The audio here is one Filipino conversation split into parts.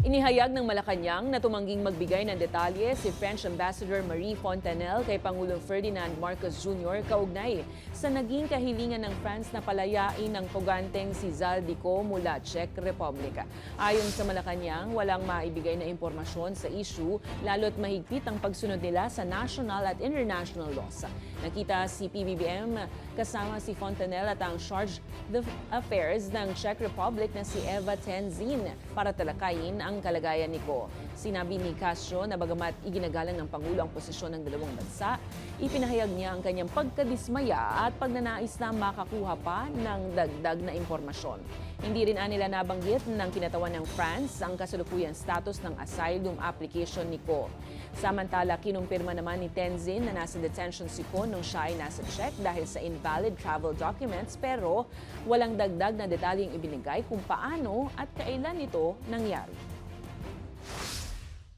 Inihayag ng Malacanang na tumangging magbigay ng detalye si French Ambassador Marie Fontanelle kay Pangulong Ferdinand Marcos Jr. kaugnay sa naging kahilingan ng France na palayain ng puganteng si Zaldico mula Czech Republic. Ayon sa Malacanang, walang maibigay na impormasyon sa issue lalo't mahigpit ang pagsunod nila sa national at international laws. Nakita si PBBM kasama si Fontanelle at ang Charge d'Affaires ng Czech Republic na si Eva Tenzin para talakayin ang kalagayan ni Ko. Sinabi ni Castro na bagamat iginagalang ng Pangulo ang posisyon ng dalawang bansa, ipinahayag niya ang kanyang pagkadismaya at pagnanais na makakuha pa ng dagdag na impormasyon. Hindi rin nila nabanggit ng kinatawan ng France ang kasalukuyang status ng asylum application ni Ko. Samantala, kinumpirma naman ni Tenzin na nasa detention si Ko nung siya ay nasa Czech dahil sa invalid travel documents pero walang dagdag na detalyeng ibinigay kung paano at kailan ito nangyari.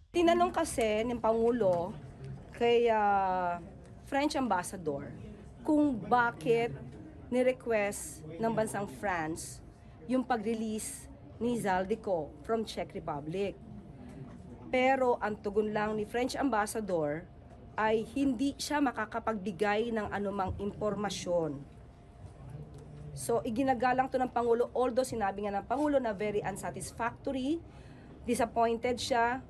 Tinanong kasi ng Pangulo kay French Ambassador kung bakit ni-request ng bansang France yung pag-release ni Zaldico from Czech Republic. Pero ang tugon lang ni French Ambassador ay hindi siya makakapagbigay ng anumang impormasyon. So iginagalang to ng Pangulo, although sinabi nga ng Pangulo na very unsatisfactory, disappointed siya